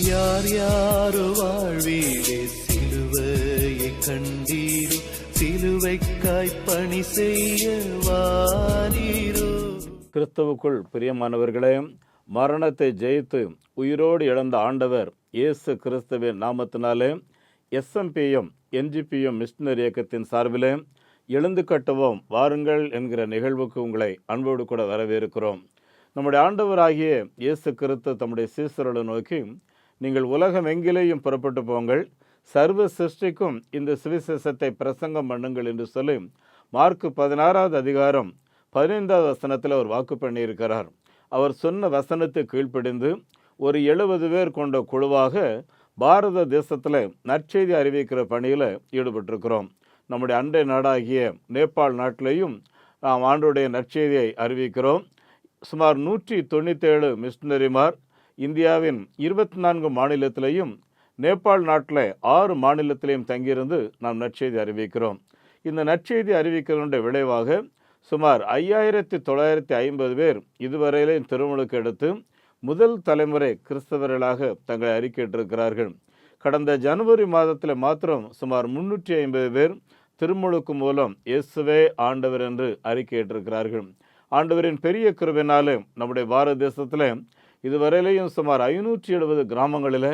யார் யாரோ வாழ்வீரே சிலுவையை கண்டீரோ, சிலுவைக்காய் பணி செய்ய வாரீரோ. கிறிஸ்துவுக்குள் பிரியமானவர்களே, மரணத்தை ஜெயித்து உயிரோடு இழந்த ஆண்டவர் இயேசு கிறிஸ்துவின் நாமத்தினாலே SMPM NGPM மிஷனரி இயக்கத்தின் சார்பிலே எழுந்து கட்டுவோம் வாருங்கள் என்கிற நிகழ்வுக்கு உங்களை அன்போடு கூட வரவேற்கிறோம். நம்முடைய ஆண்டவராகிய இயேசு கிறிஸ்து தம்முடைய சீசர்களை நோக்கி, நீங்கள் உலகம் எங்கிலேயும் புறப்பட்டு போங்கள், சர்வ சிருஷ்டிக்கும் இந்த சுவிசேஷத்தை பிரசங்கம் பண்ணுங்கள் என்று சொல்லி மார்க்கு 16வது அதிகாரம் 15வது வசனத்தில் அவர் வாக்கு பண்ணியிருக்கிறார். அவர் சொன்ன வசனத்தை கீழ்ப்படிந்து ஒரு 70 பேர் கொண்ட குழுவாக பாரத தேசத்தில் நற்செய்தி அறிவிக்கிற பணியில் ஈடுபட்டிருக்கிறோம். நம்முடைய அண்டை நாடாகிய நேபாள் நாட்டிலையும் நாம் ஆண்டோடைய நற்செய்தியை அறிவிக்கிறோம். சுமார் 197 மிஷனரிமார் இந்தியாவின் 24 மாநிலத்திலையும் நேபாள் நாட்டில் 6 மாநிலத்திலையும் தங்கியிருந்து நாம் நற்செய்தி அறிவிக்கிறோம். இந்த நற்செய்தி அறிவிக்கிறதுடைய விளைவாக சுமார் 5950 பேர் இதுவரையிலும் திருமுழுக்கு எடுத்து முதல் தலைமுறை கிறிஸ்தவர்களாக தங்களை அறிக்கையிட்டிருக்கிறார்கள். கடந்த ஜனவரி மாதத்தில் மாத்திரம் சுமார் 350 பேர் திருமுழுக்கு மூலம் இயேசுவே ஆண்டவர் என்று அறிக்கையிட்டிருக்கிறார்கள். ஆண்டவரின் பெரிய கிருபையினாலே நம்முடைய பாரத தேசத்தில் இதுவரையிலையும் சுமார் 570 கிராமங்களில்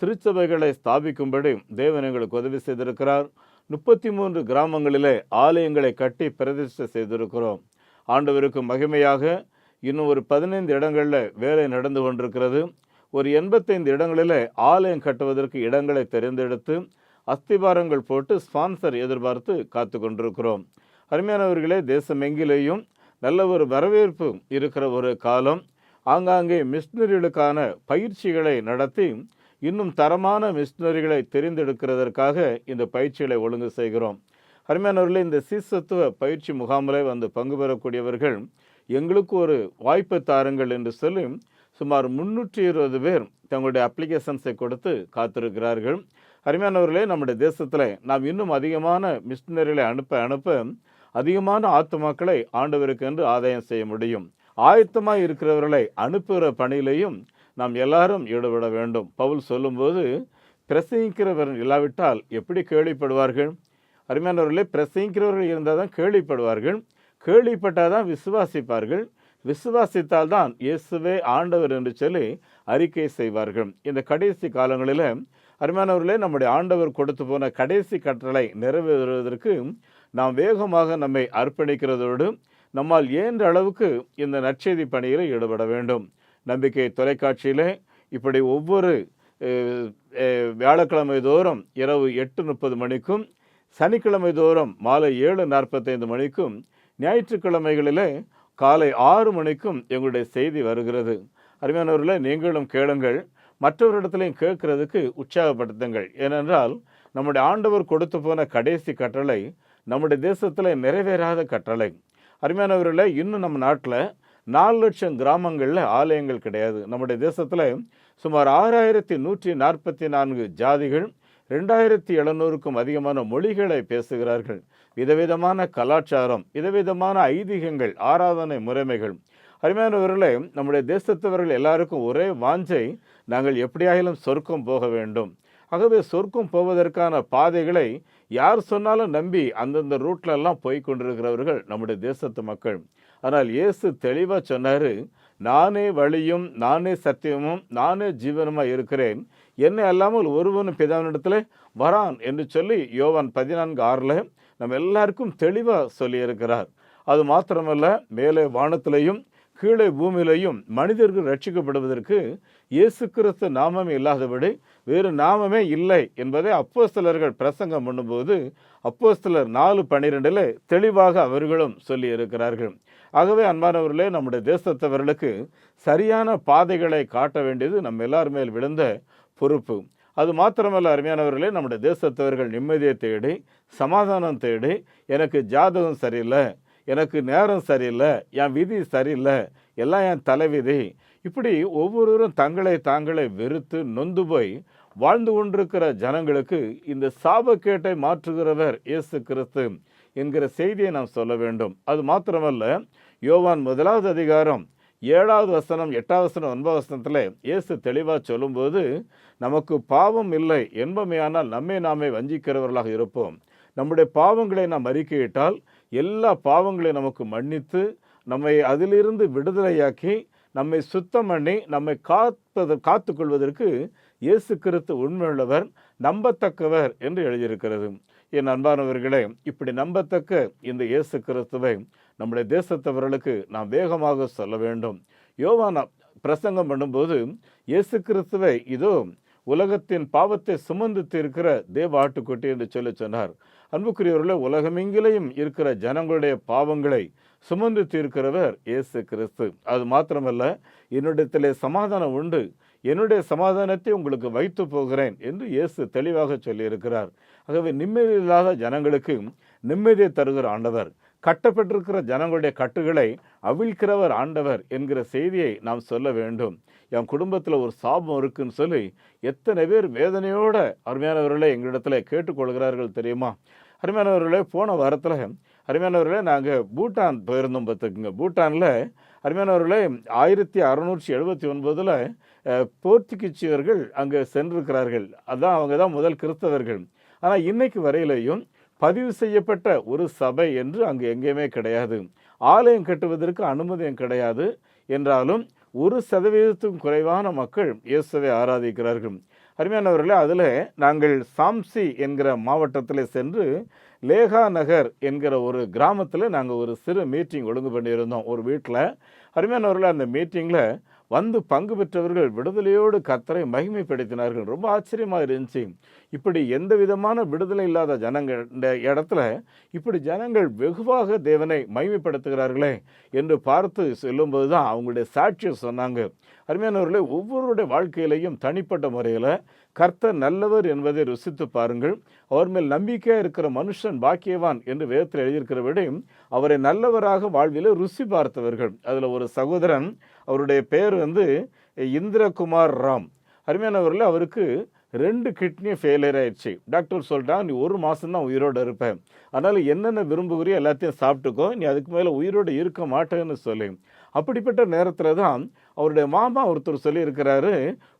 திருச்சபைகளை ஸ்தாபிக்கும்படி தேவன் எங்களுக்கு உதவி செய்திருக்கிறார். 33 கிராமங்களிலே ஆலயங்களை கட்டி பிரதிஷ்டை செய்திருக்கிறோம். ஆண்டவருக்கு மகிமையாக இன்னும் ஒரு 15 இடங்களில் வேலை நடந்து கொண்டிருக்கிறது. ஒரு 85 இடங்களில் ஆலயம் கட்டுவதற்கு இடங்களை தெரிந்தெடுத்து அஸ்திபாரங்கள் போட்டு ஸ்பான்சர் எதிர்பார்த்து காத்து கொண்டிருக்கிறோம். அருமையானவர்களே, தேசம் எங்கிலேயும் நல்ல ஒரு வரவேற்பு இருக்கிற ஒரு காலம். ஆங்காங்கே மிஷனரிகளுக்கான பயிற்சிகளை நடத்தி இன்னும் தரமான மிஷனரிகளை தெரிந்தெடுக்கிறதற்காக இந்த பயிற்சிகளை ஒழுங்கு செய்கிறோம். அருமையானவர்களே, இந்த சீசத்துவ பயிற்சி முகாமில் வந்து பங்கு பெறக்கூடியவர்கள் எங்களுக்கு ஒரு வாய்ப்பை தாருங்கள் என்று சொல்லி சுமார் 320 பேர் தங்களுடைய அப்ளிகேஷன்ஸை கொடுத்து காத்திருக்கிறார்கள். அருமையானவர்களே, நம்முடைய தேசத்தில் நாம் இன்னும் அதிகமான மிஷனரிகளை அனுப்ப அதிகமான ஆத்துமாக்களை ஆண்டவருக்கு என்று ஆதாயம் செய்ய முடியும். ஆயத்தமாக இருக்கிறவர்களை அனுப்புகிற பணியிலையும் நாம் எல்லாரும் ஈடுபட வேண்டும். பவுல் சொல்லும்போது, பிரசங்கிக்கிறவர் இல்லாவிட்டால் எப்படி கேள்விப்படுவார்கள்? அருமையானவர்களே, பிரசங்கிக்கிறவர்கள் இருந்தால் தான் கேள்விப்படுவார்கள், கேள்விப்பட்டால் தான் விசுவாசிப்பார்கள், விசுவாசித்தால் தான் இயேசுவே ஆண்டவர் என்று சொல்லி அறிக்கை செய்வார்கள். இந்த கடைசி காலங்களில் அருமையானவர்களே, நம்முடைய ஆண்டவர் கொடுத்து போன கடைசி கட்டளை நிறைவேறுவதற்கு நாம் வேகமாக நம்மை அர்ப்பணிக்கிறதோடு நம்மால் இயன்ற அளவுக்கு இந்த நற்செய்தி பணியில் ஈடுபட வேண்டும். நம்பிக்கை தொலைக்காட்சியில் இப்படி ஒவ்வொரு வியாழக்கிழமை தோறும் இரவு 8:30 மணிக்கும், சனிக்கிழமை தோறும் மாலை 7:45 மணிக்கும், ஞாயிற்றுக்கிழமைகளிலே காலை 6 மணிக்கும் எங்களுடைய செய்தி வருகிறது. அருமையானவர்களே, நீங்களும் கேளுங்கள், மற்றவரிடத்திலையும் கேட்கறதுக்கு உற்சாகப்படுத்துங்கள். ஏனென்றால் நம்முடைய ஆண்டவர் கொடுத்து போன கடைசி கட்டளை நம்முடைய தேசத்தில் நிறைவேறாத கட்டளை. அருமையானவர்களே, இன்னும் நம்ம நாட்டில் 4 லட்சம் கிராமங்களில் ஆலயங்கள் கிடையாது. நம்முடைய தேசத்தில் சுமார் 6144 ஜாதிகள், 2700க்கும் அதிகமான மொழிகளை பேசுகிறார்கள். விதவிதமான கலாச்சாரம், விதவிதமான ஐதீகங்கள், ஆராதனை முறைமைகள். அருமையானவர்களே, நம்முடைய தேசத்தவர்கள் எல்லாருக்கும் ஒரே வாஞ்சை, நாங்கள் எப்படியாயிலும் சொர்க்கம் போக வேண்டும். ஆகவே சொர்க்கம் போவதற்கான பாதைகளை யார் சொன்னாலும் நம்பி அந்தந்த ரூட்லெல்லாம் போய் கொண்டிருக்கிறவர்கள் நம்முடைய தேசத்து மக்கள். ஆனால் இயேசு தெளிவாக சொன்னார், நானே வழியும் நானே சத்தியமும் நானே ஜீவனுமாக இருக்கிறேன், என்னை அல்லாமல் ஒருவனும் பிதாவினிடத்தில் வரான் என்று சொல்லி யோவான் 14:6 நம்ம எல்லாருக்கும் தெளிவாக சொல்லியிருக்கிறார். அது மாத்திரமல்ல, மேலே வானத்திலையும் கீழே பூமியிலையும் மனிதர்கள் ரட்சிக்கப்படுவதற்கு இயேசு கிறிஸ்து நாமமே இல்லாதபடி வேறு நாமமே இல்லை என்பதை அப்போஸ்தலர்கள் பிரசங்கம் பண்ணும்போது அப்போஸ்தலர் 4:12 தெளிவாக அவர்களும் சொல்லி இருக்கிறார்கள். ஆகவே அன்பானவர்களே, நம்முடைய தேசத்தவர்களுக்கு சரியான பாதைகளை காட்ட வேண்டியது நம்ம எல்லார் மேல் விழுந்த பொறுப்பு. அது மாத்திரமல்ல அருமையானவர்களே, நம்முடைய தேசத்தவர்கள் நிம்மதியை தேடி, சமாதானம் தேடி, எனக்கு ஜாதகம் சரியில்லை, எனக்கு நேரம் சரியில்லை, என் விதி சரியில்லை, எல்லாம் என் தலைவிதி, இப்படி ஒவ்வொருவரும் தங்களை தாங்களே வெறுத்து நொந்து போய் வாழ்ந்து கொண்டிருக்கிற ஜனங்களுக்கு இந்த சாபக்கேட்டை மாற்றுகிறவர் இயேசு கிறிஸ்து என்கிற செய்தியை நாம் சொல்ல வேண்டும். அது மாத்திரமல்ல, யோவான் 1வது அதிகாரம் 7வது வசனம், 8வது வசனம், 9வது வசனத்தில் இயேசு தெளிவாக சொல்லும்போது, நமக்கு பாவம் இல்லை என்பமையானால் நம்மை நாமே வஞ்சிக்கிறவர்களாக இருப்போம். நம்முடைய பாவங்களை நாம் அறிக்கையிட்டால் எல்லா பாவங்களையும் நமக்கு மன்னித்து நம்மை அதிலிருந்து விடுதலையாக்கி நம்மை சுத்தம் பண்ணி நம்மை காத்துக்கொள்வதற்கு இயேசு கிறிஸ்து உண்மையுள்ளவர், நம்பத்தக்கவர் என்று எழுதியிருக்கிறது. என் அன்பானவர்களே, இப்படி நம்பத்தக்க இந்த இயேசு கிறிஸ்துவை நம்முடைய தேசத்தவர்களுக்கு நாம் வேகமாக சொல்ல வேண்டும். யோவான் பிரசங்கம் பண்ணும்போது இயேசு கிறிஸ்துவை இதோ உலகத்தின் பாவத்தை சுமந்து தீர்க்கிற தேவ ஆட்டுக்குட்டி என்று சொன்னார். அன்புக்குரியவர்களே, உலகமெங்கிலையும் இருக்கிற ஜனங்களுடைய பாவங்களை சுமந்து தீர்க்கிறவர் இயேசு கிறிஸ்து. அது மாத்திரமல்ல, என்னிடத்திலே சமாதானம் உண்டு, என்னுடைய சமாதானத்தை உங்களுக்கு வைத்து போகிறேன் என்று இயேசு தெளிவாக சொல்லியிருக்கிறார். ஆகவே நிம்மதி இல்லாத ஜனங்களுக்கு நிம்மதியை தருகிற ஆண்டவர், கட்டப்பட்டிருக்கிற ஜனங்களுடைய கட்டுகளை அவிழ்க்கிறவர் ஆண்டவர் என்கிற செய்தியை நாம் சொல்ல வேண்டும். என் குடும்பத்தில் ஒரு சாபம் இருக்குன்னு சொல்லி எத்தனை பேர் வேதனையோட அருமையானவர்களே எங்களிடத்துல கேட்டுக்கொள்கிறார்கள் தெரியுமா? அருமையானவர்களே, போன வாரத்தில் அருமையானவர்களே நாங்கள் பூட்டான் போயிருந்தோம். பார்த்துக்குங்க, பூட்டானில் அருமையானவர்களே 1679 போர்த்துகீசியர்கள் அங்கே சென்றிருக்கிறார்கள். அதான் அவங்க தான் முதல் கிறிஸ்தவர்கள். ஆனால் இன்னைக்கு வரையிலையும் பதிவு செய்யப்பட்ட ஒரு சபை என்று அங்கு எங்கேயுமே கிடையாது. ஆலயம் கட்டுவதற்கு அனுமதியும் கிடையாது. என்றாலும் 1% குறைவான மக்கள் இயேசுவை ஆராதிக்கிறார்கள். அருமையானவர்களே, அதில் நாங்கள் சாம்சி என்கிற மாவட்டத்தில் சென்று லேகா நகர் என்கிற ஒரு கிராமத்தில் நாங்கள் ஒரு சிறு மீட்டிங் ஒழுங்கு பண்ணியிருந்தோம் ஒரு வீட்டில். அருமையானவர்களே, அந்த மீட்டிங்கில் வந்து பங்கு பெற்றவர்கள் விடுதலையோடு கர்த்தரை மகிமைப்படுத்தினார்கள். ரொம்ப ஆச்சரியமாக இருந்துச்சு. இப்படி எந்த விதமான விடுதலை இல்லாத ஜனங்கள் இந்த இடத்துல இப்படி ஜனங்கள் வெகுவாக தேவனை மகிமைப்படுத்துகிறார்களே என்று பார்த்து சொல்லும்போது தான் அவங்களுடைய சாட்சியை சொன்னாங்க. அருமையானவர்களே, ஒவ்வொருடைய வாழ்க்கையிலையும் தனிப்பட்ட முறையில் கர்த்தர் நல்லவர் என்பதை ருசித்து பாருங்கள். அவர் மேல் நம்பிக்கையாக இருக்கிற மனுஷன் பாக்கியவான் என்று வேதத்தில் எழுதியிருக்கிறபடி அவரை நல்லவராக வாழ்வில் ருசி பார்த்தவர்கள். அதில் ஒரு சகோதரன், அவருடைய பெயர் இந்திரகுமார் ராம். அருமையானவர்களே, அவருக்கு 2 கிட்னி ஃபெயிலியர் ஆயிடுச்சு. டாக்டர் சொல்லிட்டா, நீ 1 மாதம்தான் உயிரோடு இருப்பேன், அதனால் என்னென்ன விரும்புகிறியோ எல்லாத்தையும் சாப்பிட்டுக்கோ, நீ அதுக்கு மேலே உயிரோடு இருக்க மாட்டேன்னு சொல்லி. அப்படிப்பட்ட நேரத்தில் தான் அவருடைய மாமா ஒருத்தர் சொல்லியிருக்கிறாரு,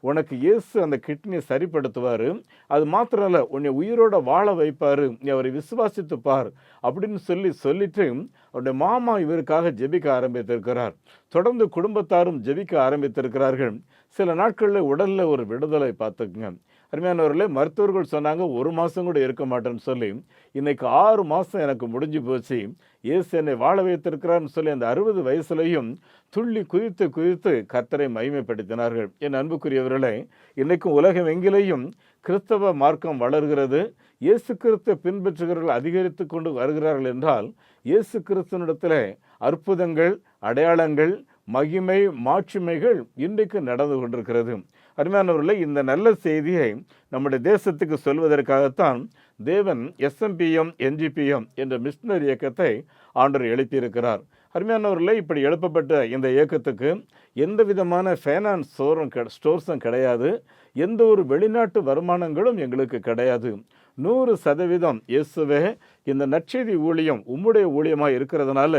உனக்கு இயேசு அந்த கிட்னியை சரிப்படுத்துவார், அது மாத்திரம் இல்லை உன்னை உயிரோட வாழ வைப்பார், நீ அவரை விசுவாசித்து பார் அப்படின்னு சொல்லிட்டு அவருடைய மாமா இவருக்காக ஜெபிக்க ஆரம்பித்திருக்கிறார். தொடர்ந்து குடும்பத்தாரும் ஜெபிக்க ஆரம்பித்திருக்கிறார்கள். சில நாட்களில் உடலில் ஒரு விடுதலை பார்த்துக்குங்க. அருமையானவர்களே, மருத்துவர்கள் சொன்னாங்க 1 மாதம் கூட இருக்க மாட்டேன்னு சொல்லி. இன்னைக்கு 6 மாதம் எனக்கு முடிஞ்சு போச்சு, இயேசு என்னை வாழ வைத்திருக்கிறான்னு சொல்லி அந்த 60 வயசுலையும் துள்ளி குதித்து கர்த்தரை மகிமைப்படுத்தினார்கள். என் அன்புக்குரியவர்களே, இன்னைக்கும் உலகம் எங்கிலேயும் கிறிஸ்தவ மார்க்கம் வளர்கிறது. இயேசு கிறிஸ்துவை பின்பற்றுகிறவர்கள் அதிகரித்து கொண்டு வருகிறார்கள் என்றால் இயேசு கிறிஸ்துவனிடத்தில் அற்புதங்கள், அடையாளங்கள், மகிமை, மாட்சிமைகள் இன்றைக்கு நடந்து கொண்டிருக்கிறது. அருமையானவர்களே, இந்த நல்ல செய்தியை நம்முடைய தேசத்துக்கு சொல்வதற்காகத்தான் தேவன் SMPM NGPM என்ற மிஷனரி இயக்கத்தை ஆண்டவர் எழுப்பியிருக்கிறார். அருமையானவர்களே, இப்படி எழுப்பப்பட்ட இந்த இயக்கத்துக்கு எந்த விதமான ஃபைனான்ஸ் ஸ்டோர்ஸும் கிடையாது, எந்த ஒரு வெளிநாட்டு வருமானங்களும் எங்களுக்கு கிடையாது. 100% இயேசுவே இந்த நற்செய்தி ஊழியம் உம்முடைய ஊழியமாக இருக்கிறதுனால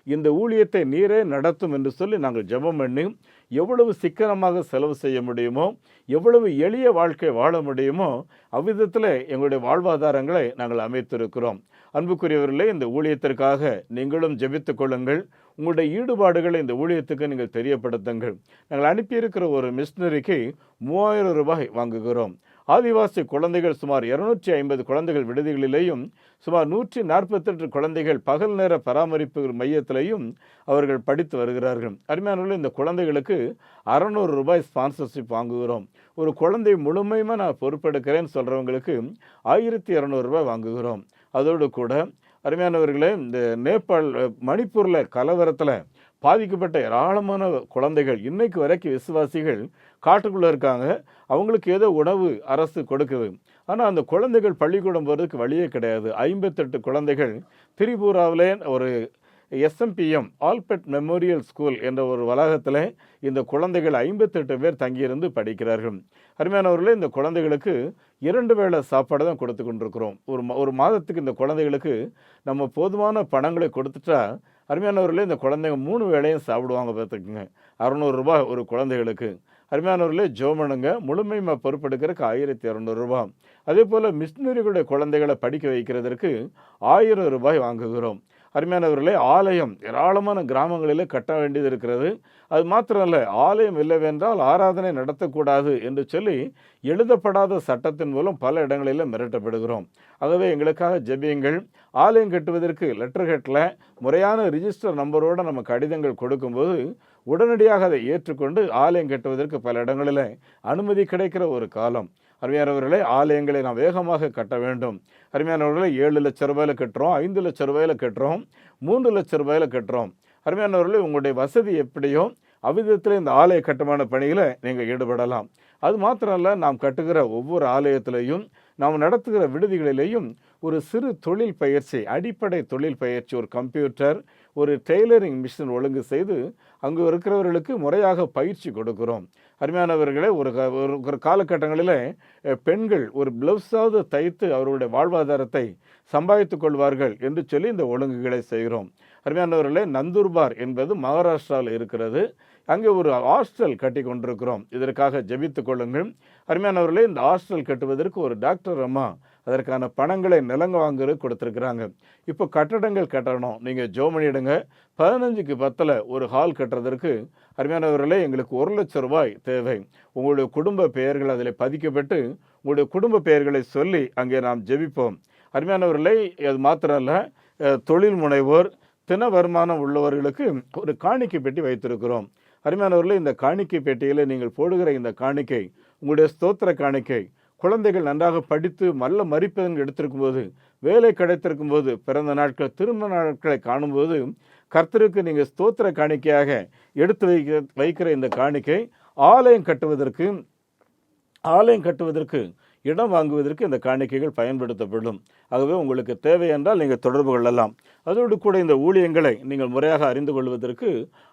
இந்த ஊழியத்தை நீரே நடத்தும் என்று சொல்லி நாங்கள் ஜெபம் பண்ணி எவ்வளவு சிக்கனமாக செலவு செய்ய முடியுமோ, எவ்வளவு எளிய வாழ்க்கை வாழ முடியுமோ அவ்விதத்தில் எங்களுடைய வாழ்வாதாரங்களை நாங்கள் அமைத்திருக்கிறோம். அன்புக்குரியவர்களே, இந்த ஊழியத்திற்காக நீங்களும் ஜெபித்துக் கொள்ளுங்கள். உங்களுடைய ஈடுபாடுகளை இந்த ஊழியத்துக்கு நீங்கள் தெரியப்படுத்துங்கள். நாங்கள் அனுப்பியிருக்கிற ஒரு மிஷனரிக்கு 3000 ரூபாய் வாங்குகிறோம். ஆதிவாசி குழந்தைகள் சுமார் 250 குழந்தைகள் விடுதிகளிலேயும் சுமார் 148 குழந்தைகள் பகல் நேர பராமரிப்பு மையத்திலையும் அவர்கள் படித்து வருகிறார்கள். அருமையானவர்களே, இந்த குழந்தைகளுக்கு 600 ரூபாய் ஸ்பான்சர்ஷிப் வாங்குகிறோம். ஒரு குழந்தை முழுமையுமா நான் பொறுப்பெடுக்கிறேன்னு சொல்கிறவங்களுக்கு 1200 ரூபாய் வாங்குகிறோம். அதோடு கூட அருமையானவர்களே, இந்த மணிப்பூரில் கலவரத்தில் பாதிக்கப்பட்ட ஏராளமான குழந்தைகள் இன்னைக்கு வரைக்கும் விசுவாசிகள் காட்டுக்குள்ளே இருக்காங்க. அவங்களுக்கு ஏதோ உணவு அரசு கொடுக்குது, ஆனால் அந்த குழந்தைகள் பள்ளிக்கூடம் போகிறதுக்கு வழியே கிடையாது. 58 குழந்தைகள் திரிபுராவிலே ஒரு SMPM ஆல்பெட் மெமோரியல் ஸ்கூல் என்ற ஒரு வளாகத்தில் இந்த குழந்தைகள் 58 பேர் தங்கியிருந்து படிக்கிறார்கள். அருமையானவர்களே, இந்த குழந்தைகளுக்கு 2 வேளை சாப்பாடு தான் கொடுத்து கொண்டிருக்கிறோம். ஒரு மாதத்துக்கு இந்த குழந்தைகளுக்கு நம்ம போதுமான பணங்களை கொடுத்துட்டா அருமையானவர்களே, இந்த குழந்தைங்க 3 வேளையும் சாப்பிடுவாங்க பார்த்துக்குங்க. ரூ. 600 ஒரு குழந்தைகளுக்கு. அருமையானவர்களே, ஜோமனுங்க முழுமையுமா பொறுப்பெடுக்கிறதுக்கு ரூ. 1200. அதேபோல் மிஷினரிகளுடைய குழந்தைகளை படிக்க வைக்கிறதற்கு ரூ. 1000 வாங்குகிறோம். அருமையானவர்களே, ஆலயம் ஏராளமான கிராமங்களிலே கட்ட வேண்டியது இருக்கிறது. அது மாத்திரம் இல்லை, ஆலயம் இல்லைவென்றால் ஆராதனை நடத்தக்கூடாது என்று சொல்லி எழுதப்படாத சட்டத்தின் மூலம் பல இடங்களில் மிரட்டப்படுகிறோம். ஆகவே எங்களுக்காக ஜெபியுங்கள். ஆலயம் கட்டுவதற்கு லெட்டர் ஹெட்டில் முறையான ரிஜிஸ்டர் நம்பரோடு நம்ம கடிதங்கள் கொடுக்கும்போது உடனடியாக அதை ஏற்றுக்கொண்டு ஆலயம் கட்டுவதற்கு பல இடங்களில் அனுமதி கிடைக்கிற ஒரு காலம். அருமையானவர்களே, ஆலயங்களை நாம் வேகமாக கட்ட வேண்டும். அருமையானவர்களே, 7 லட்சம் ரூபாயில் கட்டுறோம், 5 லட்சம் ரூபாயில் கட்டுறோம், 3 லட்சம் ரூபாயில் கட்டுறோம். அருமையானவர்களே, உங்களுடைய வசதி எப்படியோ அவ்விதத்தில் இந்த ஆலய கட்டுமான பணியில் நீங்கள் ஈடுபடலாம். அது மாத்திரம் இல்லை, நாம் கட்டுகிற ஒவ்வொரு ஆலயத்திலையும் நாம் நடத்துகிற விடுதிகளிலேயும் ஒரு சிறு தொழில் பயிற்சி, அடிப்படை தொழில் பயிற்சி, ஒரு கம்ப்யூட்டர், ஒரு டெய்லரிங் மிஷின் ஒழுங்கு செய்து அங்கு இருக்கிறவர்களுக்கு முறையாக பயிற்சி கொடுக்கிறோம். அருமையானவர்களே, ஒரு காலகட்டங்களில் பெண்கள் ஒரு ப்ளவுஸாவது தைத்து அவர்களுடைய வாழ்வாதாரத்தை சம்பாதித்துக் கொள்வார்கள் என்று சொல்லி இந்த ஒழுங்குகளை செய்கிறோம். அருமையானவர்களே, நந்தூர்பார் என்பது மகாராஷ்டிராவில் இருக்கிறது. அங்கே ஒரு ஹாஸ்டல் கட்டி கொண்டிருக்கிறோம். இதற்காக ஜெபித்துக் கொள்ளுங்கள். அருமையானவர்களே, இந்த ஹாஸ்டல் கட்டுவதற்கு ஒரு டாக்டர் அம்மா அதற்கான பணங்களை நிலங்க வாங்குறது கொடுத்துருக்குறாங்க. இப்போ கட்டடங்கள் கட்டணும், நீங்கள் ஜோம் பண்ணிடுங்க. 15க்கு 10 ஒரு ஹால் கட்டுறதற்கு அருமையானவர்களே எங்களுக்கு 1 லட்சம் ரூபாய் தேவை. உங்களுடைய குடும்ப பெயர்கள் அதில் பதிக்கப்பட்டு உங்களுடைய குடும்ப பெயர்களை சொல்லி அங்கே நாம் ஜெபிப்போம். அருமையானவர்களே, அது மாத்திரம் இல்லை, தொழில் முனைவோர், தின வருமானம் உள்ளவர்களுக்கு ஒரு காணிக்கை பெட்டி வைத்திருக்கிறோம். அருமையானவர்களே, இந்த காணிக்கை பெட்டியில் நீங்கள் போடுகிற இந்த காணிக்கை உங்களுடைய ஸ்தோத்திர காணிக்கை. குழந்தைகள் நன்றாக படித்து நல்ல மதிப்பெண்கள் எடுத்திருக்கும் போது, வேலை கிடைத்திருக்கும் போது, பிறந்த நாட்கள், திருமண நாட்களை காணும்போது கர்த்தருக்கு நீங்கள் ஸ்தோத்திர காணிக்கையாக எடுத்து வைக்கிற இந்த காணிக்கை ஆலயம் கட்டுவதற்கு இடம் வாங்குவதற்கு இந்த காணிக்கைகள் பயன்படுத்தப்படும். ஆகவே உங்களுக்கு தேவை என்றால் நீங்கள் தொடர்பு கொள்ளலாம். அதோடு கூட இந்த ஊழியங்களை நீங்கள் முறையாக அறிந்து கொள்வதற்கு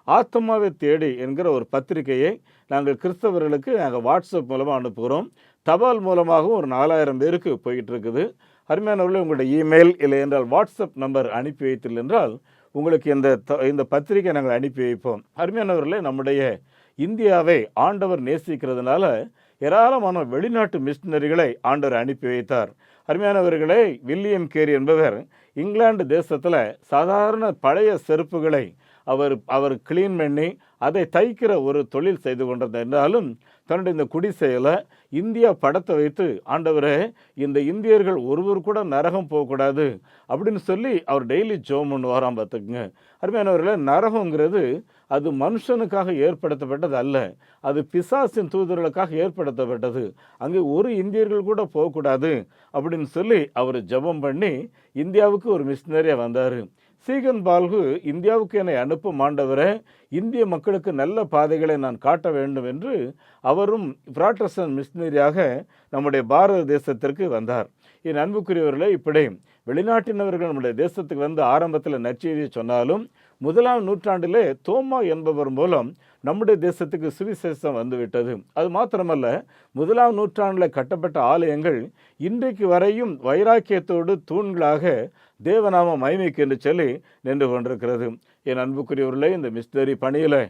ஆத்மாவை தேடி என்கிற ஒரு பத்திரிகையை நாங்கள் கிறிஸ்தவர்களுக்கு வாட்ஸ்அப் மூலமாக அனுப்புகிறோம். தபால் மூலமாகவும் ஒரு 4000 பேருக்கு போயிட்டு இருக்குது. அருமையானவர்களே, உங்களுடைய இமெயில் இல்லை என்றால் வாட்ஸ்அப் நம்பர் அனுப்பி வைத்தல் என்றால் உங்களுக்கு இந்த பத்திரிகை நாங்கள் அனுப்பி வைப்போம். அருமையானவர்களே, நம்முடைய இந்தியாவை ஆண்டவர் நேசிக்கிறதுனால ஏராளமான வெளிநாட்டு மிஷினரிகளை ஆண்டவர் அனுப்பி வைத்தார். அருமையானவர்களே, வில்லியம் கேரி என்பவர் இங்கிலாந்து தேசத்தில் சாதாரண பழைய செருப்புகளை அவர் கிளீன் பண்ணி அதை தைக்கிற ஒரு தொழில் செய்து கொண்டது என்றாலும் தன்னுடைய இந்த குடிசையில் இந்தியா படத்தை வைத்து, ஆண்டவரே, இந்த இந்தியர்கள் ஒருவர் கூட நரகம் போகக்கூடாது அப்படின்னு சொல்லி அவர் டெய்லி ஜோம் பண்ணுவாராம். பார்த்துக்குங்க அருமையானவர்களே, நரகங்கிறது அது மனுஷனுக்காக ஏற்படுத்தப்பட்டது அல்ல, அது பிசாசின் தூதர்களுக்காக ஏற்படுத்தப்பட்டது. அங்கே ஒரு இந்தியர்கள் கூட போகக்கூடாது அப்படின்னு சொல்லி அவர் ஜெபம் பண்ணி இந்தியாவுக்கு ஒரு மிஷினரியாக வந்தார். சீகன் பால்கு இந்தியாவுக்கு என்னை அனுப்பும் ஆண்டவரே, இந்திய மக்களுக்கு நல்ல பாதைகளை நான் காட்ட வேண்டும் என்று அவரும் புராட்டஸ்டன்ட் மிஷினரியாக நம்முடைய பாரத தேசத்திற்கு வந்தார். என் அன்புக்குரியவர்களே, இப்படி வெளிநாட்டினவர்கள் நம்முடைய தேசத்துக்கு வந்து ஆரம்பத்தில் நற்செய்தியை சொன்னாலும் 1ஆம் நூற்றாண்டிலே தோமா என்பவர் மூலம் நம்முடைய தேசத்துக்கு சுவிசேஷம் வந்துவிட்டது. அது மாத்திரமல்ல, 1ஆம் நூற்றாண்டில் கட்டப்பட்ட ஆலயங்கள் இன்றைக்கு வரையும் வைராக்கியத்தோடு தூண்களாக தேவநாம மகிமைக்கு என்று சொல்லி நின்று கொண்டிருக்கிறது. என் அன்புக்குரியவர்களே, இந்த மிஷினரி பணியில்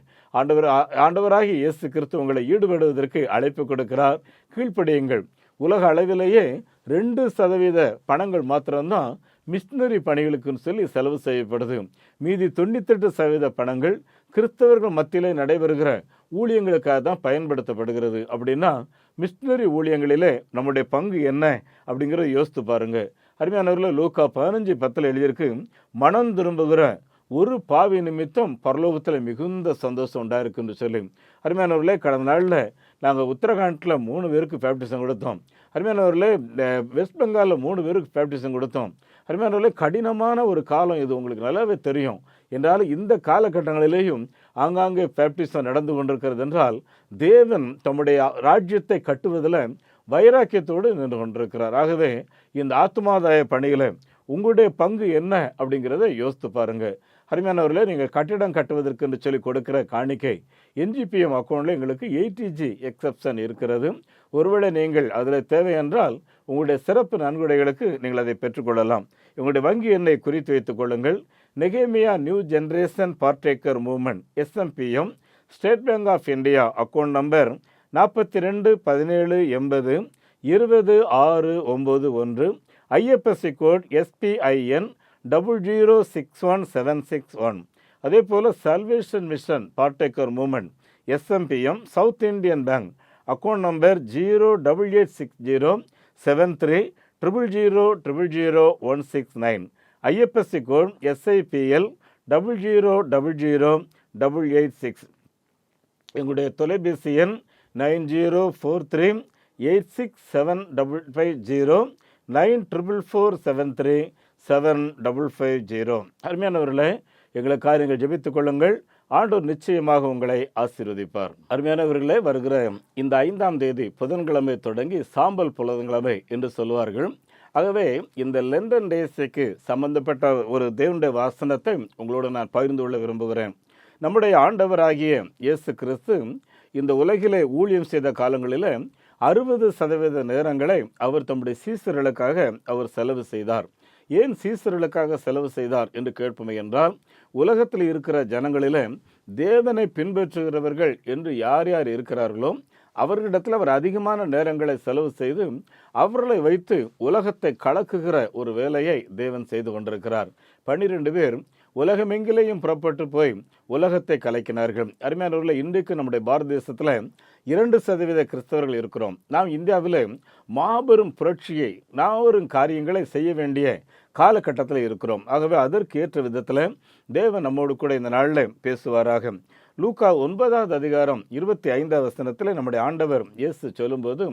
ஆண்டவராகிய இயேசு கிறிஸ்து உங்களை ஈடுபடுவதற்கு அழைப்பு கொடுக்கிறார். கீழ்ப்படியுங்கள். உலக அளவிலேயே 2% பணங்கள் மாத்திரம்தான் மிஷினரி பணிகளுக்குன்னு சொல்லி செலவு செய்யப்படுது. மீதி 98% பணங்கள் கிறிஸ்தவர்கள் மத்தியிலே நடைபெறுகிற ஊழியங்களுக்காக தான் பயன்படுத்தப்படுகிறது. அப்படின்னா மிஷினரி ஊழியங்களிலே நம்முடைய பங்கு என்ன அப்படிங்கிறத யோசித்து பாருங்க. அருமையானவர்களே, லூக்கா 15:10 எழுதியிருக்கு, மனம் திரும்புகிற ஒரு பாவி நிமித்தம் பரலோகத்தில் மிகுந்த சந்தோஷம் உண்டாயிருக்குன்னு சொல்லி. அருமையானவர்களே, கடந்த நாளில் நாங்கள் உத்தரகாண்டில் 3 பேருக்கு பேப்டிசம் கொடுத்தோம். அருமையானவர்களே, வெஸ்ட் பெங்காலில் 3 பேருக்கு பேப்டிசம் கொடுத்தோம். அருமையானவர்களே, கடினமான ஒரு காலம் இது, உங்களுக்கு நல்லாவே தெரியும். என்றாலும் இந்த காலகட்டங்களிலேயும் ஆங்காங்கே பேப்டிசம் நடந்து கொண்டிருக்கிறது என்றால் தேவன் தம்முடைய ராஜ்யத்தை கட்டுவதில் வைராக்கியத்தோடு நின்று கொண்டிருக்கிறார். ஆகவே இந்த ஆத்மாதாய பணியில் உங்களுடைய பங்கு என்ன அப்படிங்கிறத யோசித்து பாருங்கள். அருமையானவர்களே, நீங்கள் கட்டிடம் கட்டுவதற்கு என்று சொல்லி கொடுக்கிற காணிக்கை NGPM அக்கௌண்ட்டில் எங்களுக்கு 80G எக்ஸப்ஷன் இருக்கிறது. ஒருவேளை நீங்கள் அதில் தேவை என்றால் உங்களுடைய சிறப்பு நன்கொடைகளுக்கு நீங்கள் அதை பெற்றுக்கொள்ளலாம். உங்களுடைய வங்கி எண்ணை குறித்து வைத்துக் கொள்ளுங்கள். நெகேமியா new generation partaker movement SMPM, State Bank of India account number 42 12 20 691, IFSC code SPIN 0061761. அதே போல் salvation mission partaker movement SMPM, South Indian bank account number 0886073000169, IFSC code SIPL 0000886. எங்களுடைய தொலைபேசி எண் 9043867550 9447375550. அருமையானவர்களே, எங்களுக்கு காரியங்கள் ஜெபித்துக் கொள்ளுங்கள். ஆண்டவர் நிச்சயமாக உங்களை ஆசீர்வதிப்பார். அருமையானவர்களே, வருகிற இந்த 5ஆம் தேதி புதன்கிழமை தொடங்கி சாம்பல் புதன்கிழமை என்று சொல்வார்கள். ஆகவே இந்த லெண்டன் டேஸுக்கு சம்பந்தப்பட்ட ஒரு தேவனுடைய வாசனத்தை உங்களோடு நான் பகிர்ந்து கொள்ள விரும்புகிறேன். நம்முடைய ஆண்டவராகிய இயேசு கிறிஸ்து இந்த உலகிலே ஊழியம் செய்த காலங்களில் 60% நேரங்களை அவர் தம்முடைய சீசர்களுக்காக அவர் செலவு செய்தார். ஏன் சீசர்களுக்காக செலவு செய்தார் என்று கேட்போமே என்றால், உலகத்தில் இருக்கிற ஜனங்களில் தேவனை பின்பற்றுகிறவர்கள் என்று யார் யார் இருக்கிறார்களோ அவர்களிடத்தில் அவர் அதிகமான நேரங்களை செலவு செய்து அவர்களை வைத்து உலகத்தை கலக்குகிற ஒரு வேலையை தேவன் செய்து கொண்டிருக்கிறார். 12 பேர் உலகமெங்கிலேயும் புறப்பட்டு போய் உலகத்தை கலக்கினார்கள். அருமையானவர்களே, இன்றைக்கு நம்முடைய பாரத தேசத்தில் 2% கிறிஸ்தவர்கள் இருக்கிறோம். நாம் இந்தியாவில் மாபெரும் புரட்சியை மாபெரும் காரியங்களை செய்ய வேண்டிய காலகட்டத்தில் இருக்கிறோம். ஆகவே அதற்கு ஏற்ற விதத்தில் தேவன் நம்மோடு கூட இந்த நாளில் பேசுவாராக. லூக்கா 9வது அதிகாரம் 25வது வசனத்தில் நம்முடைய ஆண்டவர் இயேசு சொல்லும்போது,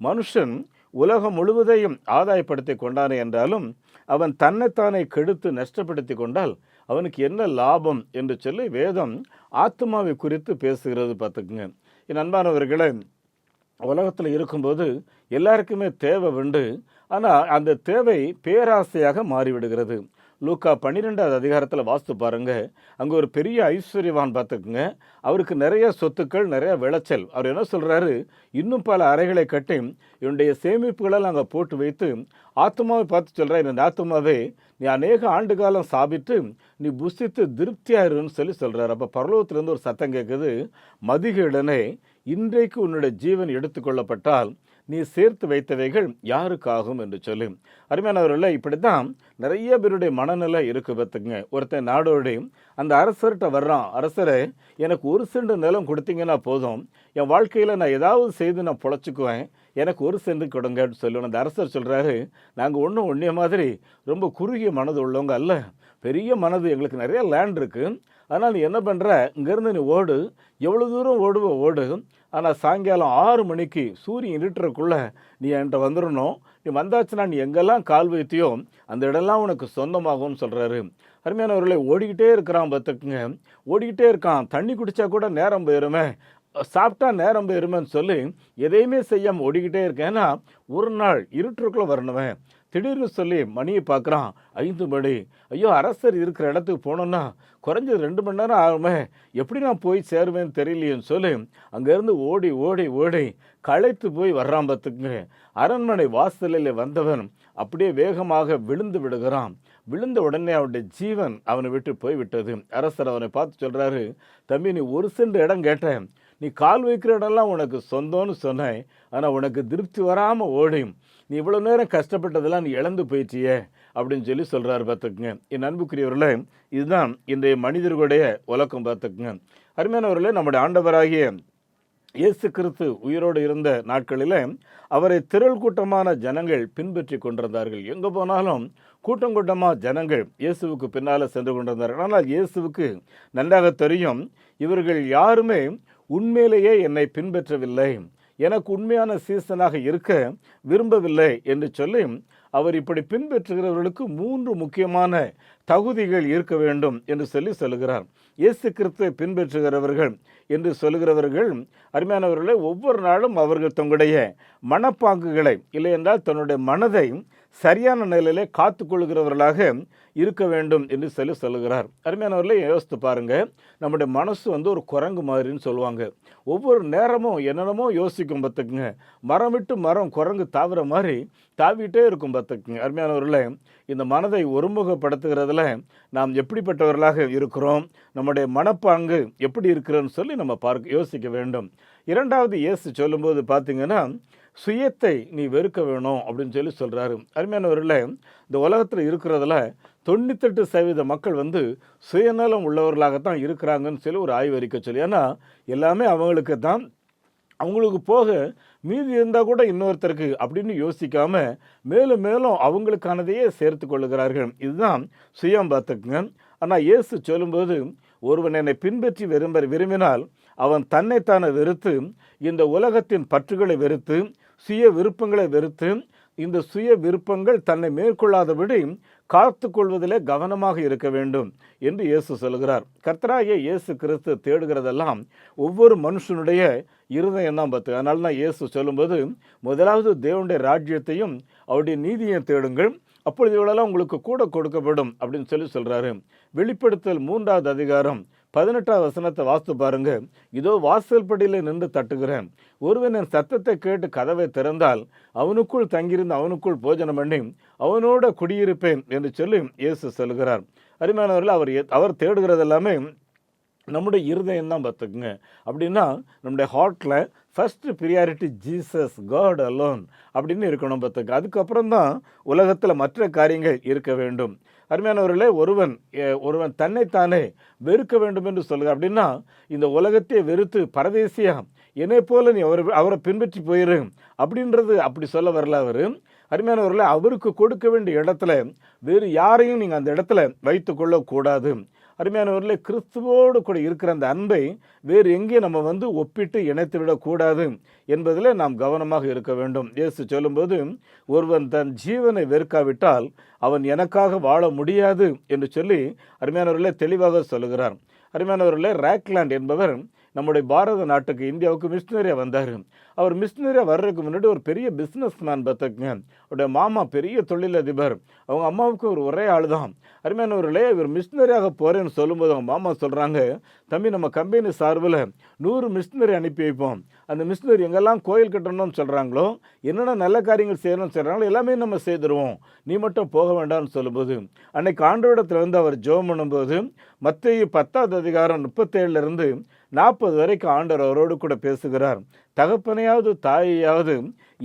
மனுஷன் உலகம் முழுவதையும் ஆதாயப்படுத்தி கொண்டானே என்றாலும் அவன் தன்னைத்தானே கெடுத்து நஷ்டப்படுத்தி கொண்டால் அவனுக்கு என்ன லாபம் என்று சொல்லி வேதம் ஆத்மாவை குறித்து பேசுகிறது. பார்த்துக்குங்க என் அன்பானவர்களே, உலகத்தில் இருக்கும்போது எல்லாருக்குமே தேவை உண்டு. ஆனால் அந்த தேவை பேராசையாக மாறிவிடுகிறது. லூக்கா 12வது அதிகாரத்தில் வாஸ்து பாருங்க, அங்கே ஒரு பெரிய ஐஸ்வர்யவான் பார்த்துக்குங்க. அவருக்கு நிறைய சொத்துக்கள், நிறைய விளைச்சல். அவர் என்ன சொல்கிறாரு, இன்னும் பல அறைகளை கட்டி என்னுடைய சேமிப்புகளெல்லாம் அங்கே போட்டு வைத்து ஆத்மாவை பார்த்து சொல்கிறார், இந்த ஆத்மாவே நீ அநேக ஆண்டு காலம் சாப்பிட்டு நீ புசித்து திருப்தியாயிருன்னு சொல்கிறார். அப்போ பரலோகத்திலேருந்து ஒரு சத்தம் கேட்குது, மதிகேடனே, இன்றைக்கு உன்னுடைய ஜீவன் எடுத்துக்கொள்ளப்பட்டால் நீ சேர்த்து வைத்தவைகள் யாருக்காகும் என்று சொல்லி. அருமையானவர்களே, இப்படி தான் நிறைய பேருடைய மனநிலை இருக்கு. பார்த்துங்க, ஒருத்தன் நாடோடி அந்த அரசர்கிட்ட வர்றான், அரசரை எனக்கு 1 சென்ட் நிலம் கொடுத்தீங்கன்னா போதும், என் வாழ்க்கையில் நான் ஏதாவது செய்து நான் பொழைச்சிக்குவேன், எனக்கு 1 சென்ட் கொடுங்கன்னு சொல்லுவேன். அந்த அரசர் சொல்கிறாரு, நாங்கள் ஒன்றிய மாதிரி ரொம்ப குறுகிய மனது உள்ளவங்க அல்ல, பெரிய மனது, எங்களுக்கு நிறைய லேண்ட் இருக்குது. அதனால் நீ என்ன பண்ணுற, இங்கேருந்து நீ ஓடு, எவ்வளோ தூரம் ஓடு, ஆனால் சாயங்காலம் 6 மணிக்கு சூரியன் இருட்டுறக்குள்ளே நீ என்கிட்ட வந்துடணும். நீ வந்தாச்சுன்னா நீ எங்கெல்லாம் கால் வைத்தியோ அந்த இடம்லாம் உனக்கு சொந்தமாகும்னு சொல்கிறாரு. அருமையானவர்களே, ஓடிக்கிட்டே இருக்கிறான். பார்த்துக்குங்க, ஓடிக்கிட்டே இருக்கான். தண்ணி குடித்தா கூட நேரம் போயிருமே, சாப்பிட்டா நேரம் போயிருமேன்னு சொல்லி எதையுமே செய்யாமல் ஓடிக்கிட்டே இருக்கேன். ஏன்னா ஒரு நாள் இருட்டுக்குள்ளே வரணுமே. திடீர்னு சொல்லி மணியை பார்க்குறான், 5 மணி. ஐயோ, அரசர் இருக்கிற இடத்துக்கு போனோன்னா குறைஞ்சது 2 மணி நேரம் ஆகுமே, எப்படி நான் போய் சேருவேன்னு தெரியலையேன்னு சொல்லி அங்கேருந்து ஓடி களைத்து போய் வர்றான். பார்த்துக்குங்க, அரண்மனை வாசலில் வந்தவன் அப்படியே வேகமாக விழுந்து விடுகிறான். விழுந்த உடனே அவனுடைய ஜீவன் அவனை விட்டு போய்விட்டது. அரசர் அவனை பார்த்து சொல்கிறாரு, தம்பி, நீ 1 சென்ட் இடம் கேட்டேன், நீ கால் வைக்கிற இடம்லாம் உனக்கு சொந்தம்னு சொன்னேன், ஆனால் உனக்கு திருப்தி வராமல் ஓடி நீ இவ்வளோ நேரம் கஷ்டப்பட்டதெல்லாம் நீ இழந்து போயிட்டியே அப்படின்னு சொல்லி சொல்கிறாரு. பார்த்துக்குங்க என் அன்புக்குரியவர்களே, இதுதான் இன்றைய மனிதர்களுடைய உலகம். பார்த்துக்குங்க அருமையானவர்களே, நம்முடைய ஆண்டவராகிய இயேசு கிறிஸ்து உயிரோடு இருந்த நாட்களில் அவரை திரள் கூட்டமான ஜனங்கள் பின்பற்றி கொண்டிருந்தார்கள். எங்கே போனாலும் கூட்டமாக ஜனங்கள் இயேசுவுக்கு பின்னால் சென்று கொண்டிருந்தார்கள். ஆனால் இயேசுவுக்கு நன்றாக தெரியும், இவர்கள் யாருமே உண்மையிலேயே என்னை பின்பற்றவில்லை, எனக்கு உண்மையான சீசனாக இருக்க விரும்பவில்லை என்று சொல்லி அவர் இப்படி பின்பற்றுகிறவர்களுக்கு 3 முக்கியமான தகுதிகள் இருக்க வேண்டும் என்று சொல்லுகிறார். இயேசு கிறிஸ்துவை பின்பற்றுகிறவர்கள் என்று சொல்லுகிறவர்கள் அருமையானவர்களை ஒவ்வொரு நாளும் அவர்கள் தங்களுடைய மனப்பாங்குகளை இல்லை என்றால் தன்னுடைய மனதை சரியான நிலையிலே காத்து கொள்கிறவர்களாக இருக்க வேண்டும் என்று சொல்லுகிறார். அருமையானவர்களே, யோசித்து பாருங்க. நம்முடைய மனசு ஒரு குரங்கு மாதிரின்னு சொல்லுவாங்க. ஒவ்வொரு நேரமும் என்னென்னமோ யோசிக்கும் பார்த்துக்குங்க. மரம் விட்டு மரம் குரங்கு தாவுற மாதிரி தாவிட்டே இருக்கும் பார்த்துக்குங்க. அருமையானவர்களே, இந்த மனதை ஒருமுகப்படுத்துகிறதுல நாம் எப்படிப்பட்டவர்களாக இருக்கிறோம், நம்முடைய மனப்பாங்கு எப்படி இருக்கிறோன்னு சொல்லி நம்ம யோசிக்க வேண்டும். இரண்டாவது இயேசு சொல்லும்போது பார்த்தீங்கன்னா, சுயத்தை நீ வெறுக்க வேணும் அப்படின்னு சொல்கிறாரு. அருமையானவர்களே, இந்த உலகத்தில் இருக்கிறதுல 98% மக்கள் சுயநலம் உள்ளவர்களாகத்தான் இருக்கிறாங்கன்னு சொல்லி ஒரு ஆய்வறிக்கை சொல்லி. ஏன்னா எல்லாமே அவங்களுக்கு தான், அவங்களுக்கு போக மீதி இருந்தால் கூட இன்னொருத்தருக்கு அப்படின்னு யோசிக்காம மேலும் மேலும் அவங்களுக்கானதையே சேர்த்து கொள்ளுகிறார்கள். இதுதான் சுயம் பார்த்துக்குங்க. ஆனால் இயேசு சொல்லும்போது, ஒருவன் என்னை பின்பற்றி விரும்பினால் அவன் தன்னைத்தானே வெறுத்து, இந்த உலகத்தின் பற்றுகளை வெறுத்து, சுய விருப்பங்களை வெறுத்து, இந்த சுய விருப்பங்கள் தன்னை மேற்கொள்ளாதபடி காத்து கொள்வதிலே கவனமாக இருக்க வேண்டும் என்று இயேசு சொல்கிறார். கர்த்தராகிய இயேசு கிறிஸ்து தேடுகிறதெல்லாம் ஒவ்வொரு மனுஷனுடைய இருதயம் தான் பார்த்து. அதனால தான் இயேசு சொல்லும்போது, முதலாவது தேவனுடைய ராஜ்யத்தையும் அவருடைய நீதியையும் தேடுங்கள், அப்பொழுது இவ்வளோலாம் உங்களுக்கு கூட கொடுக்கப்படும் அப்படின்னு சொல்கிறாரு. வெளிப்படுத்தல் 3வது அதிகாரம் 18வது வசனத்தை வாசித்து பாருங்க. இதோ வாசல் படியில் நின்று தட்டுகிறேன், ஒருவன் என் சத்தத்தை கேட்டு கதவை திறந்தால் அவனுக்குள் தங்கியிருந்து அவனுக்குள் போஜனம் பண்ணி அவனோட குடியிருப்பேன் என்று சொல்லி இயேசு சொல்கிறார். அருமையானவர்கள், அவர் தேடுகிறது எல்லாமே நம்முடைய இருதயம் தான் பார்த்துக்குங்க. அப்படின்னா நம்முடைய ஹார்ட்டில் first priority Jesus, God alone அப்படின்னு இருக்கணும் பார்த்துக்க. அதுக்கப்புறம் தான் உலகத்தில் மற்ற காரியங்கள் இருக்க வேண்டும். அருமையானவர்களே, ஒருவன் தன்னைத்தானே வெறுக்க வேண்டும் என்று சொல்லுங்க. அப்படின்னா இந்த உலகத்தை வெறுத்து பரதேசியா என்னை போல நீ அவரை பின்பற்றி போயிரு அப்படின்றது அப்படி சொல்ல வரல அவர். அருமையானவர்களே, அவருக்கு கொடுக்க வேண்டிய இடத்துல வேறு யாரையும் நீங்கள் அந்த இடத்துல வைத்து கொள்ளக்கூடாது. அருமையானவர்களே, கிறிஸ்துவோடு கூட இருக்கிற அந்த அன்பை வேறு எங்கே நம்ம ஒப்பிட்டு இணைத்து விடக்கூடாது என்பதில் நாம் கவனமாக இருக்க வேண்டும். இயேசு சொல்லும்போது, ஒருவன் தன் ஜீவனை வெறுக்காவிட்டால் அவன் எனக்காக வாழ முடியாது என்று சொல்லி அருமையானவர்களே தெளிவாக சொல்லுகிறார். அருமையானவர்களே, ராக்லாண்ட் என்பவர் நம்முடைய பாரத நாட்டுக்கு, இந்தியாவுக்கு மிஷினரியாக வந்தார். அவர் மிஷினரியாக வர்றதுக்கு முன்னாடி ஒரு பெரிய பிஸ்னஸ் மேன் பார்த்துக்குங்க. அவருடைய மாமா பெரிய தொழிலதிபர், அவங்க அம்மாவுக்கு ஒரு ஒரே ஆள் தான். அருமையானவர்களே, இவர் மிஷினரியாக போகிறேன்னு சொல்லும்போது அவங்க மாமா சொல்கிறாங்க, தம்பி நம்ம கம்பெனி சார்பில் 100 மிஷினரி அனுப்பி வைப்போம். அந்த மிஷினரி எங்கெல்லாம் கோயில் கட்டணும்னு சொல்கிறாங்களோ, என்னென்ன நல்ல காரியங்கள் செய்யணும்னு சொல்கிறாங்களோ எல்லாமே நம்ம செய்துருவோம், நீ மட்டும் போக வேண்டாம்னு சொல்லும்போது, அன்னைக்கு ஆண்டவரிடத்தில் அவர் ஜெபம் பண்ணும்போது மத்தேயு 10வது அதிகாரம் 37லிருந்து 40 வரைக்கும் ஆண்டவர் அவரோடு கூட பேசுகிறார். தகப்பனையாவது தாயையாவது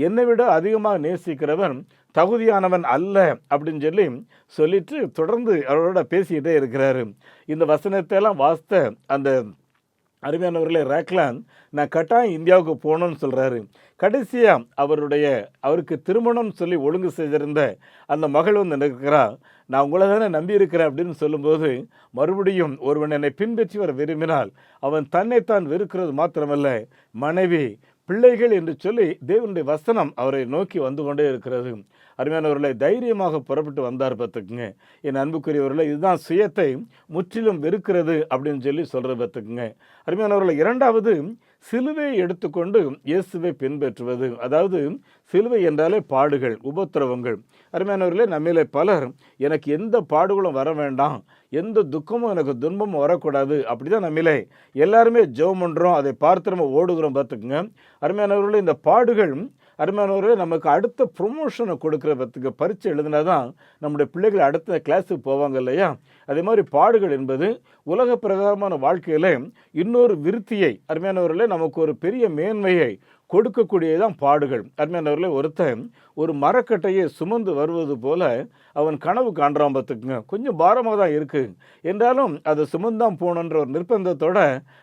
என்னை விட அதிகமாக நேசிக்கிறவன் தகுதியானவன் அல்ல அப்படின்னு சொல்லிட்டு தொடர்ந்து அவரோட பேசிக்கிட்டே இருக்கிறாரு. இந்த வசனத்தை எல்லாம் வாசித்த அந்த அருமையானவர்களே, ராக்லாண்ட் நான் கட்டாயம் இந்தியாவுக்கு போகணும்னு சொல்கிறாரு. கடைசியாக அவருக்கு திருமணம் சொல்லி ஒழுங்கு செய்திருந்த அந்த மகள் இருக்கிறா, நான் உங்களை தானே நம்பி இருக்கிறேன் அப்படின்னு சொல்லும்போது, மறுபடியும் ஒருவன் என்னை பின்பற்றி வர விரும்பினால் அவன் தன்னைத்தான் வெறுக்கிறது மாத்திரமல்ல, மனைவி, பிள்ளைகள் என்று சொல்லி தேவனுடைய வசனம் அவரை நோக்கி வந்து கொண்டே இருக்கிறது. அருமையானவர்களை, தைரியமாக புறப்பட்டு வந்தார் பார்த்துக்குங்க. என் அன்புக்குரியவர்களை, இதுதான் சுயத்தை முற்றிலும் வெறுக்கிறது அப்படின்னு சொல்கிற பார்த்துக்குங்க. அருமையானவர்களை, இரண்டாவது சிலுவையை எடுத்துக்கொண்டு இயேசுவை பின்பற்றுவது. அதாவது சிலுவை என்றாலே பாடுகள், உபத்திரவங்கள். அருமையானவர்களே, நம்மிலே பலர் எனக்கு எந்த பாடுகளும் வர வேண்டாம், எந்த துக்கமும் எனக்கு துன்பமும் வரக்கூடாது, அப்படி தான் நம்மிலே எல்லாருமே ஜெபம் பண்ணுறோம், அதை பார்த்து நம்ம ஓடுகிறோம் பார்த்துக்குங்க. அருமையானவர்களே, இந்த பாடுகள் அருமையானவர்களே நமக்கு அடுத்த ப்ரொமோஷனை கொடுக்குற பத்துக்கு பரீட்சை எழுதினா தான் நம்முடைய பிள்ளைகள் அடுத்த கிளாஸுக்கு போவாங்க இல்லையா? அதே மாதிரி பாடுகள் என்பது உலக பிரகாரமான வாழ்க்கையில் இன்னொரு விருத்தியை, அருமையானவர்களே நமக்கு ஒரு பெரிய மேன்மையை கொடுக்கக்கூடியதான் பாடுகள். அருமையானவர்களே, ஒருத்தன் ஒரு மரக்கட்டையை சுமந்து வருவது போல அவன் கனவு காண்றான் பார்த்துக்குங்க. கொஞ்சம் பாரமாக தான் இருக்குது என்றாலும் அதை சுமந்தான் போகணுன்ற ஒரு நிர்பந்தத்தோட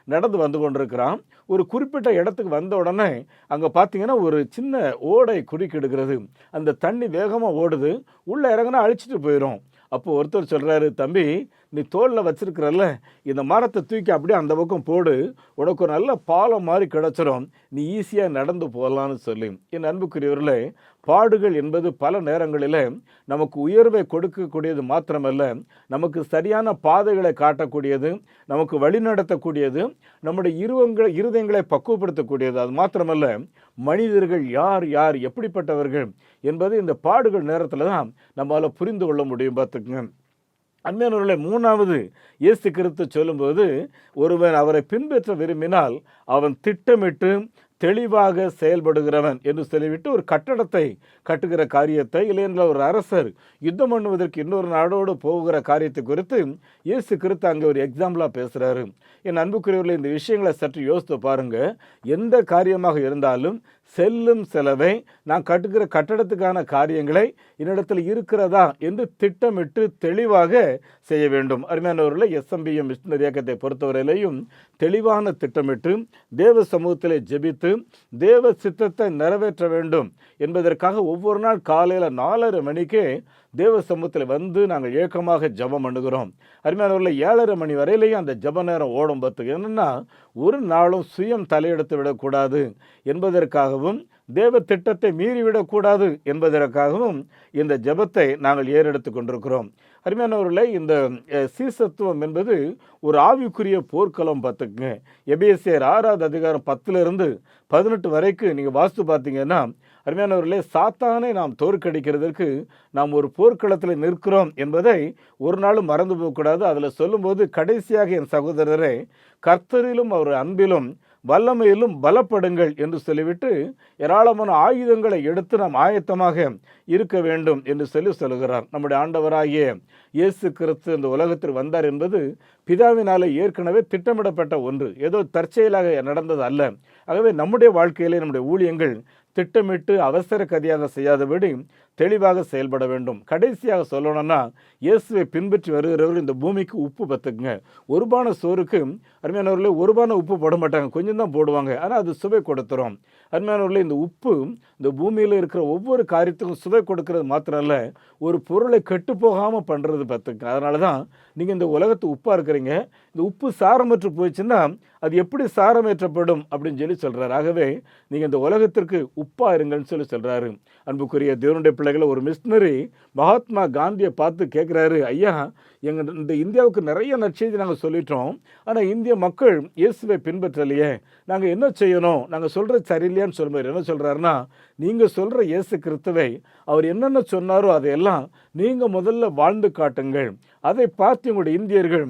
நடந்து வந்து கொண்டிருக்கிறான். ஒரு குறிப்பிட்ட இடத்துக்கு வந்த உடனே அங்கே பார்த்தீங்கன்னா ஒரு சின்ன ஓடை குறுக்கிடுகிறது. அந்த தண்ணி வேகமாக ஓடுது, உள்ளே இறங்கினா அழிச்சிட்டு போயிடும். அப்போ ஒருத்தர் சொல்கிறாரு, தம்பி நீ தோளில் வச்சிருக்கிறல்ல, இந்த மரத்தை தூக்கி அப்படியே அந்த பக்கம் போடு, உனக்கு ஒரு நல்ல பாலம் மாதிரி கிடச்சிரும், நீ ஈஸியாக நடந்து போகலான்னு சொல்லி. என் அன்புக்குரியவர்களே, பாடுகள் என்பது பல நேரங்களில் நமக்கு உயர்வை கொடுக்கக்கூடியது மாத்திரமல்ல, நமக்கு சரியான பாதைகளை காட்டக்கூடியது, நமக்கு வழிநடத்தக்கூடியது, நம்முடைய இருதயங்களை பக்குவப்படுத்தக்கூடியது. அது மாத்திரமல்ல, மனிதர்கள் யார் யார் எப்படிப்பட்டவர்கள் என்பது இந்த பாடுகள் நேரத்தில் தான் நம்மளால் புரிந்து கொள்ள முடியும். பார்த்துக்குங்க, அன்மையானவர்களே, மூணாவது இயேசு கிறிஸ்து சொல்லும்போது, ஒருவன் அவரை பின்பற்ற விரும்பினால் அவன் திட்டமிட்டு தெளிவாக செயல்படுகிறவன் என்று சொல்லிவிட்டு ஒரு கட்டடத்தை கட்டுகிற காரியத்தை, இல்லையென்றால் ஒரு அரசர் யுத்தம் பண்ணுவதற்கு இன்னொரு நாடோடு போகிற காரியத்தை குறித்து இயேசு கிறிஸ்து அங்கே ஒரு எக்ஸாம்பிளாக பேசுகிறாரு. என் அன்புக்குரியவர்களே, இந்த விஷயங்களை சற்று யோசித்து பாருங்கள். எந்த காரியமாக இருந்தாலும் செல்லும் செலவை, நான் கட்டுகிற கட்டடத்துக்கான காரியங்களை என்னிடத்தில் இருக்கிறதா என்று திட்டமிட்டு தெளிவாக செய்ய வேண்டும். அருமையானவர்களே, எஸ்எம்பிஎம் மிஷனரி இயக்கத்தை பொறுத்தவரையிலையும் தெளிவான திட்டமிட்டு தேவ சமூகத்திலே ஜெபித்து தேவ சித்தத்தை நிறைவேற்ற வேண்டும் என்பதற்காக ஒவ்வொரு நாள் காலையில் 4:30 மணிக்கே தேவ சமூகத்தில் வந்து நாங்கள் ஏக்கமாக ஜெபம் பண்ணுகிறோம். அருமையானவர்களே, 7:30 மணி வரையிலையும் அந்த ஜெப நேரம் ஓடும். பார்த்துக்கு என்னென்னா, ஒரு நாளும் சுயம் தலையெடுத்து விடக்கூடாது என்பதற்காகவும், தேவ திட்டத்தை மீறிவிடக்கூடாது என்பதற்காகவும் இந்த ஜெபத்தை நாங்கள் ஏறெடுத்து கொண்டிருக்கிறோம். அருமையானவர்களே, இந்த சீசத்துவம் என்பது ஒரு ஆவிக்குரிய போர்க்களம். பார்த்துக்குங்க, எபேசியர் 6வது அதிகாரம் 10-18 வரைக்கும் நீங்கள் வாசித்து பார்த்தீங்கன்னா, அருமையானவர்களே, சாத்தானை நாம் தோற்கடிக்கிறதற்கு நாம் ஒரு போர்க்களத்தில் நிற்கிறோம் என்பதை ஒரு நாளும் மறந்து போகக்கூடாது. அதில் சொல்லும்போது, கடைசியாக என் சகோதரரை, கர்த்தரிலும் அவர் அன்பிலும் வல்லமையிலும் பலப்படுங்கள் என்று சொல்லிவிட்டு ஏராளமான ஆயுதங்களை எடுத்து நாம் ஆயத்தமாக இருக்க வேண்டும் என்று சொல்லுகிறார். நம்முடைய ஆண்டவராகிய இயேசு கிறிஸ்து இந்த உலகத்தில் வந்தார் என்பது பிதாவினாலே ஏற்கனவே திட்டமிடப்பட்ட ஒன்று, ஏதோ தற்செயலாக நடந்தது அல்ல. ஆகவே நம்முடைய வாழ்க்கையிலே நம்முடைய ஊழியங்கள் திட்டமிட்டு அவசர கதியாக செய்யாதபடி தெளிவாக செயல்பட வேண்டும். கடைசியாக சொல்லணும்னா, இயேசுவை பின்பற்றி வருகிறவர் இந்த பூமிக்கு உப்பு. பார்த்துக்குங்க, ஒரு பானை சோறுக்கு அருமையானவர்களே ஒரு பானை உப்பு போட மாட்டாங்க, கொஞ்சம் தான் போடுவாங்க, ஆனால் அது சுவை கொடுத்துரும். அருமையானவர்களே, இந்த உப்பு இந்த பூமியில் இருக்கிற ஒவ்வொரு காரியத்துக்கும் சுவை கொடுக்கறது மாத்திரம் இல்லை, ஒரு பொருளை கெட்டு போகாமல் பண்ணுறது. பார்த்துக்குங்க, அதனால தான் நீங்கள் இந்த உலகத்து உப்பாக இருக்கிறீங்க. இந்த உப்பு சாரமற்று போயிடுச்சுன்னா அது எப்படி சாரமேற்றப்படும் அப்படின்னு சொல்கிறார். ஆகவே நீங்கள் இந்த உலகத்திற்கு உப்பாக இருங்கன்னு சொல்கிறாரு. அன்புக்குரிய தேவனுடைய பிள்ளைகளை, ஒரு மிஷனரி மகாத்மா காந்தியை பார்த்து கேட்குறாரு, ஐயா, எங்கள் இந்த இந்தியாவுக்கு நிறைய நற்செய்தி நாங்கள் சொல்லிட்டோம், ஆனால் இந்திய மக்கள் இயேசுவை பின்பற்றலையே, நாங்கள் என்ன செய்யணும், நாங்கள் சொல்கிறது சரியில்லையான்னு சொல்லும்போது என்ன சொல்கிறாருன்னா, நீங்கள் சொல்கிற இயேசு கிறிஸ்துவை அவர் என்னென்ன சொன்னாரோ அதையெல்லாம் நீங்கள் முதல்ல வாழ்ந்து காட்டுங்கள், அதை பார்த்து உங்களுடைய இந்தியர்கள்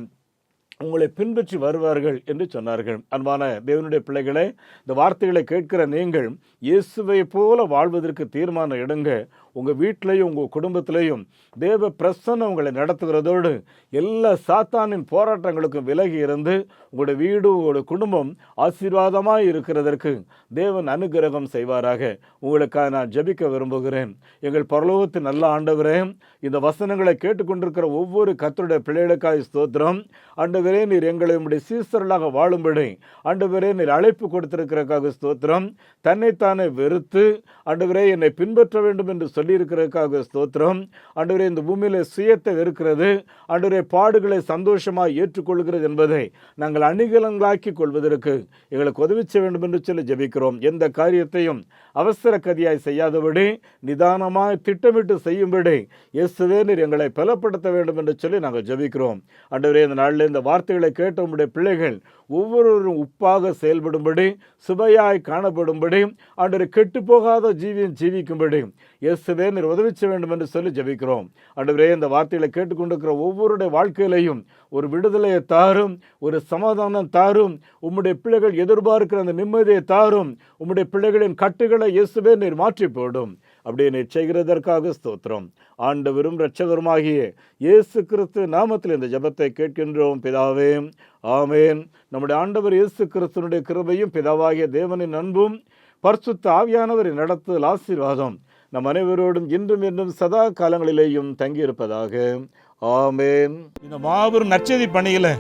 உங்களை பின்பற்றி வருவார்கள் என்று சொன்னார்கள். அன்பான தேவனுடைய பிள்ளைகளே, இந்த வார்த்தைகளை கேட்கிற நீங்கள் இயேசுவை போல வாழ்வதற்கு தீர்மானம் எடுங்க. உங்கள் வீட்டிலையும் உங்கள் குடும்பத்திலையும் தேவ பிரசன்னம் உங்களை நடத்துகிறதோடு எல்லா சாத்தானின் போராட்டங்களுக்கும் விலகி இருந்து உங்களுடைய வீடு உங்களுடைய குடும்பம் ஆசீர்வாதமாக இருக்கிறதற்கு தேவன் அனுகிரகம் செய்வாராக. உங்களுக்காக நான் ஜெபிக்க விரும்புகிறேன். எங்கள் பரலோகத்தின் நல்ல ஆண்டவரே, இந்த வசனங்களை கேட்டுக்கொண்டிருக்கிற ஒவ்வொரு கர்த்தருடைய பிள்ளைகளுக்காக ஸ்தோத்திரம். ஆண்டவரே, நீர் எங்களை உம்முடைய சீசர்களாக வாழும்படி ஆண்டவரே நீர் அழைப்பு கொடுத்திருக்கிறதுக்காக ஸ்தோத்திரம். தன்னைத்தானே வெறுத்து ஆண்டவரே என்னை பின்பற்ற வேண்டும் என்று சொல்லியிருக்கிறதுக்காக ஸ்தோத்திரம். ஆண்டவரே, இந்த பூமியில சுயத்தை வெறுக்கிறது, ஆண்டவரே பாடுகளை சந்தோஷமாக ஏற்றுக்கொள்கிறது என்பதை நாங்கள் அணிகலங்களாக்கி கொள்வதற்கு எங்களுக்கு உதவி செய்ய வேண்டும் என்று சொல்லி ஜெபிக்கிறோம். எந்த காரியத்தையும் அவசர கதியாய் செய்யாதபடி நிதானமாய் திட்டமிட்டு செய்யும்படி இயேசுவே நீர் எங்களை பலப்படுத்த வேண்டும் என்று சொல்லி நாங்கள் ஜெபிக்கிறோம். ஆண்டவரே, இந்த நாளில் இந்த வார்த்தைகளை கேட்ட உம்முடைய பிள்ளைகள் ஒவ்வொருவரும் உப்பாக செயல்படும்படி, சுவையாய் காணப்படும்படி, ஆண்டவரே கெட்டு போகாத ஜீவிக்கும்படி இயேசுவே நீர் உதவி செய்ய வேண்டும் என்று சொல்லி ஜெபிக்கிறோம். ஆண்டவரே, இந்த வார்த்தைகளை கேட்டுக்கொண்டிருக்கிற ஒவ்வொருடைய வாழ்க்கையிலையும் ஒரு விடுதலையை தாரும், ஒரு சமாதானம் தாரும், உம்முடைய பிள்ளைகள் எதிர்பார்க்கிற அந்த நிம்மதியை தாரும், உம்முடைய பிள்ளைகளின் கட்டுகளை இயேசுவே நீர் மாற்றி போடும். அப்படியே நீர் செய்கிறதற்காக ஸ்தோத்திரம். ஆண்டவரும் இரட்சகருமாகிய இயேசு கிறிஸ்து நாமத்தில் இந்த ஜெபத்தை கேட்கின்றோம் பிதாவே, ஆமேன். நம்முடைய ஆண்டவர் இயேசு கிறிஸ்துனுடைய கிருபையும் பிதாவாகிய தேவனின் அன்பும் பரிசுத்த ஆவியானவரின் நடத்துதல் ஆசீர்வாதம் நம் அனைவரோடும் இன்றும் என்றும் சதா காலங்களிலேயும் தங்கியிருப்பதாக. ஆமேன். இந்த மாபெரும் நற்செய்தி பணியில்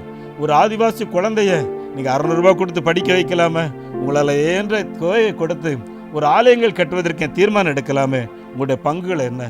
ஒரு ஆதிவாசி குழந்தைய நீங்கள் 600 ரூபாய் கொடுத்து படிக்க வைக்கலாமே, உங்களால் ஏன்ற தொகையை கொடுத்து ஒரு ஆலயங்கள் கட்டுவதற்கு தீர்மானம் எடுக்கலாமே, உங்களுடைய பங்குகள் என்ன?